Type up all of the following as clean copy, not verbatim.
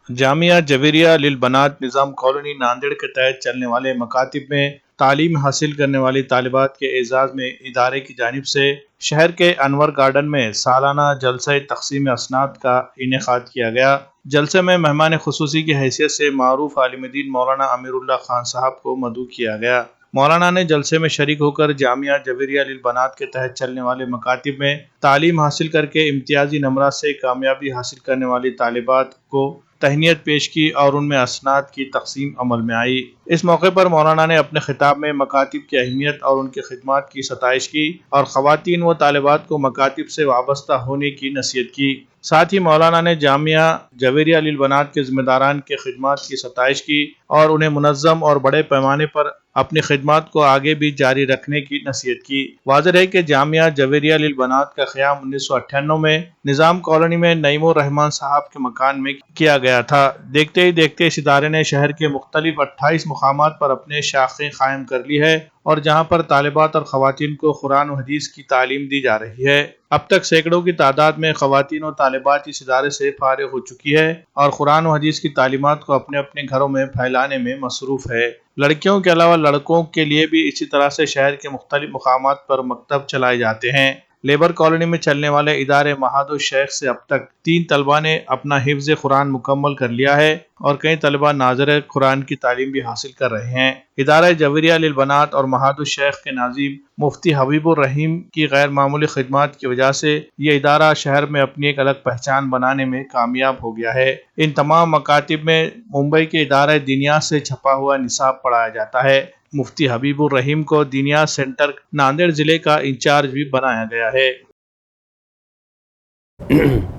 جامعہ جویریہ للبنات نظام کالونی ناندیڑ کے تحت چلنے والے مکاتب میں تعلیم حاصل کرنے والی طالبات کے اعزاز میں ادارے کی جانب سے شہر کے انور گارڈن میں سالانہ جلسہ تقسیم اسناد کا انعقاد کیا گیا۔ جلسے میں مہمان خصوصی کی حیثیت سے معروف عالم دین مولانا امیر اللہ خان صاحب کو مدعو کیا گیا۔ مولانا نے جلسے میں شریک ہو کر جامعہ جویریہ للبنات کے تحت چلنے والے مکاتب میں تعلیم حاصل کر کے امتیازی نمرات سے کامیابی حاصل کرنے والی طالبات کو تہنیت پیش کی اور ان میں اسناد کی تقسیم عمل میں آئی۔ اس موقع پر مولانا نے اپنے خطاب میں مکاتب کی اہمیت اور ان کی خدمات کی ستائش کی اور خواتین و طالبات کو مکاتب سے وابستہ ہونے کی نصیحت کی۔ ساتھ ہی مولانا نے جامعہ جویریہ للبنات کے ذمہ داران کے خدمات کی ستائش کی اور انہیں منظم اور بڑے پیمانے پر اپنی خدمات کو آگے بھی جاری رکھنے کی نصیحت کی۔ واضح ہے کہ جامعہ جویریہ للبنات کا قیام 1998 میں نظام کالونی میں نعیم الرحمان صاحب کے مکان میں کیا گیا تھا۔ دیکھتے ہی دیکھتے اس ادارے نے شہر کے مختلف 28 مقامات پر اپنے شاخیں قائم کر لی ہے اور جہاں پر طالبات اور خواتین کو قرآن و حدیث کی تعلیم دی جا رہی ہے۔ اب تک سینکڑوں کی تعداد میں خواتین و طالبات اس ادارے سے فارغ ہو چکی ہے اور قرآن و حدیث کی تعلیمات کو اپنے اپنے گھروں میں پھیلانے میں مصروف ہے۔ لڑکیوں کے علاوہ لڑکوں کے لیے بھی اسی طرح سے شہر کے مختلف مقامات پر مکتب چلائے جاتے ہیں۔ لیبر کالونی میں چلنے والے ادارے معہد الشیخ سے اب تک 3 طلبہ نے اپنا حفظ قرآن مکمل کر لیا ہے اور کئی طلبہ ناظر قرآن کی تعلیم بھی حاصل کر رہے ہیں۔ ادارہ جویریہ للبنات اور معہد الشیخ کے ناظم مفتی حبیب الرحیم کی غیر معمولی خدمات کی وجہ سے یہ ادارہ شہر میں اپنی ایک الگ پہچان بنانے میں کامیاب ہو گیا ہے۔ ان تمام مکاتب میں ممبئی کے ادارہ دینیات سے چھپا ہوا نصاب پڑھایا جاتا ہے۔ مفتی حبیب الرحیم کو دینیات سینٹر ناندیڑ ضلع کا انچارج بھی بنایا گیا ہے۔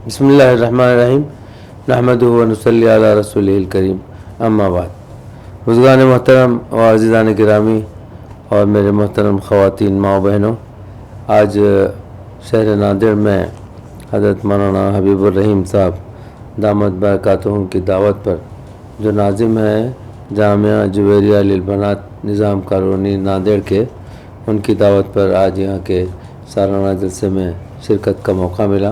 بسم اللہ الرحمن الرحیم نحمدہ و نصلی علی رسولہ الکریم اما بعد۔ بزرگان محترم و عزیزان گرامی اور میرے محترم خواتین ماں و بہنوں، آج شہر ناندیڑ میں حضرت مولانا حبیب الرحیم صاحب دامت برکاتہم کی دعوت پر جو ناظم ہیں جامعہ جویریہ للبنات نظام کالونی ناندیڑ کے، ان کی دعوت پر آج یہاں کے سالانہ جلسے میں شرکت کا موقع ملا۔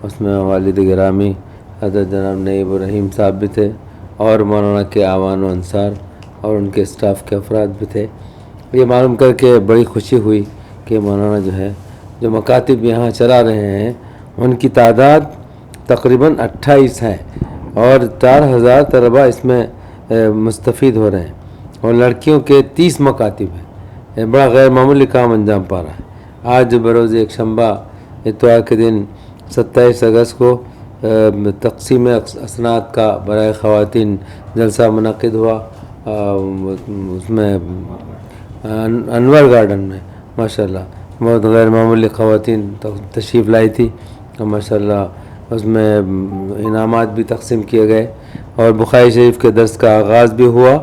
اس میں والد گرامی حضرت جناب نعیم الرحیم صاحب بھی تھے اور مولانا کے اعوان و انصار اور ان کے اسٹاف کے افراد بھی تھے۔ یہ معلوم کر کے بڑی خوشی ہوئی کہ مولانا جو مکاتب یہاں چلا رہے ہیں ان کی تعداد تقریباً 28 ہے اور 4000 طلبہ اس میں مستفید ہو رہے ہیں اور لڑکیوں کے 30 مکاتب ہیں۔ بڑا غیر معمولی کام انجام پا رہا ہے۔ آج بروز یک شنبہ اتوار کے دن 27 اگست کو تقسیم اسناد کا برائے خواتین جلسہ منعقد ہوا، اس میں انور گارڈن میں ماشاءاللہ بہت غیر معمولی خواتین تشریف لائی تھی اور ماشاءاللہ اس میں انعامات بھی تقسیم کیے گئے اور بخاری شریف کے درس کا آغاز بھی ہوا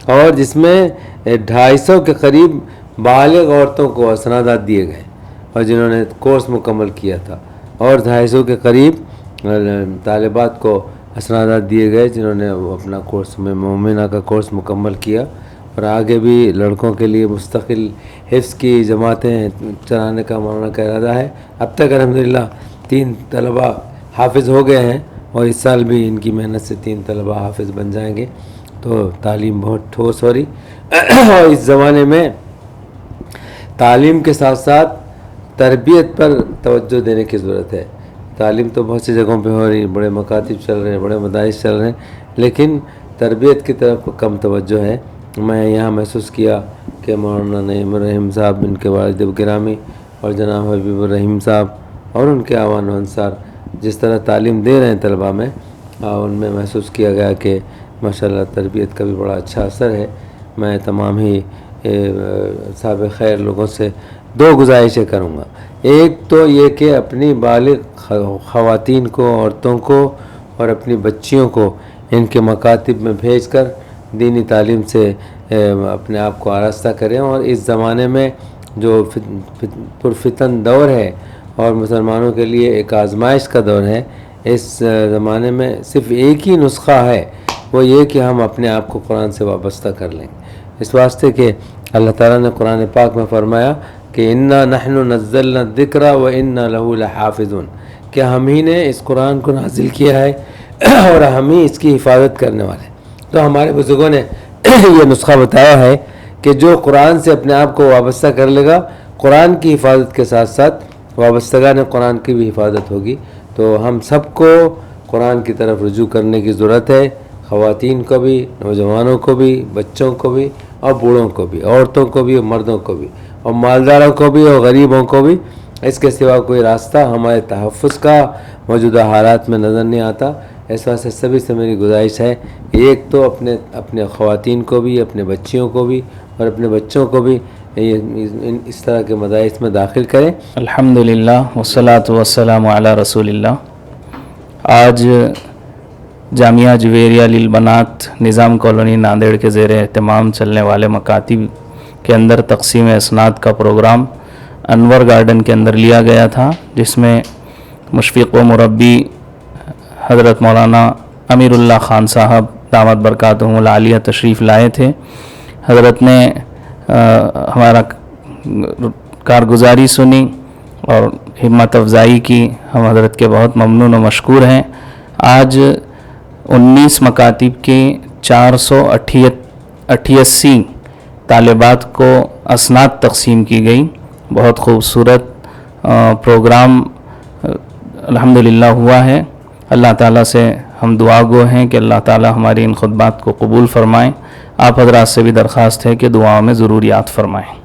اور جس میں 250 کے قریب بالغ عورتوں کو اسنادات دیے گئے اور جنہوں نے کورس مکمل کیا تھا، اور 250 کے قریب طالبات کو اسنادات دیے گئے جنہوں نے اپنا کورس میں مومنہ کا کورس مکمل کیا اور آگے بھی لڑکوں کے لیے مستقل حفظ کی جماعتیں چلانے کا مولانا کا ارادہ ہے۔ اب تک الحمدللہ 3 طلبہ حافظ ہو گئے ہیں اور اس سال بھی ان کی محنت سے 3 طلبہ حافظ بن جائیں گے، تو تعلیم بہت ٹھوس ہو رہی اور اس زمانے میں تعلیم کے ساتھ ساتھ تربیت پر توجہ دینے کی ضرورت ہے۔ تعلیم تو بہت سی جگہوں پہ ہو رہی، بڑے مکاتب چل رہے ہیں، بڑے مدارس چل رہے ہیں، لیکن تربیت کی طرف کم توجہ ہے۔ میں یہاں محسوس کیا کہ مولانا نعیم الرحیم صاحب، ان کے والد گرامی اور جناب حبیب الرحیم صاحب اور ان کے اعوان و انصار جس طرح تعلیم دے رہے ہیں طلباء میں، ان میں محسوس کیا گیا کہ ماشاءاللہ تربیت کا بھی بڑا اچھا اثر ہے۔ میں تمام ہی صاحب خیر لوگوں سے 2 گزارشیں کروں گا۔ ایک تو یہ کہ اپنی بالغ خواتین کو، عورتوں کو اور اپنی بچیوں کو ان کے مکاتب میں بھیج کر دینی تعلیم سے اپنے آپ کو آراستہ کریں، اور اس زمانے میں جو پرفتن دور ہے اور مسلمانوں کے لیے ایک آزمائش کا دور ہے، اس زمانے میں صرف ایک ہی نسخہ ہے، وہ یہ کہ ہم اپنے آپ کو قرآن سے وابستہ کر لیں۔ اس واسطے کہ اللہ تعالیٰ نے قرآن پاک میں فرمایا کہ انا نحن نزلنا الذکر و انا لہ لحافظون، کہ ہم ہی نے اس قرآن کو نازل کیا ہے اور ہم ہی اس کی حفاظت کرنے والے ہیں۔ تو ہمارے بزرگوں نے یہ نسخہ بتایا ہے کہ جو قرآن سے اپنے آپ کو وابستہ کر لے گا، قرآن کی حفاظت کے ساتھ ساتھ وابستگان قرآن کی بھی حفاظت ہوگی۔ تو ہم سب کو قرآن کی طرف رجوع کرنے کی ضرورت ہے، خواتین کو بھی، نوجوانوں کو بھی، بچوں کو بھی اور بوڑھوں کو بھی، عورتوں کو بھی اور مردوں کو بھی، اور مالداروں کو بھی اور غریبوں کو بھی۔ اس کے سوا کوئی راستہ ہمارے تحفظ کا موجودہ حالات میں نظر نہیں آتا۔ اس واسطے سبھی سے میری گزارش ہے کہ ایک تو اپنے خواتین کو بھی، اپنے بچیوں کو بھی اور اپنے بچوں کو بھی اس طرح کے مدارس میں داخل کریں۔ الحمدللہ والصلاة والسلام علی رسول اللہ۔ آج جامعہ جویریہ للبنات نظام کالونی ناندیڑ کے زیر اہتمام چلنے والے مکاتب کے اندر تقسیم اسناد کا پروگرام انور گارڈن کے اندر لیا گیا تھا، جس میں مشفق و مربی حضرت مولانا امیر اللہ خان صاحب دامت برکاتہم العالیہ تشریف لائے تھے۔ حضرت نے ہمارا کارگزاری سنی اور ہمت افزائی کی، ہم حضرت کے بہت ممنون و مشکور ہیں۔ آج 19 مکاتب کی 488 طالبات کو اسناد تقسیم کی گئی۔ بہت خوبصورت پروگرام الحمدللہ ہوا ہے۔ اللہ تعالیٰ سے ہم دعا گو ہیں کہ اللہ تعالیٰ ہماری ان خطبات کو قبول فرمائیں۔ آپ حضرات سے بھی درخواست ہے کہ دعاؤں میں ضرور یاد فرمائیں۔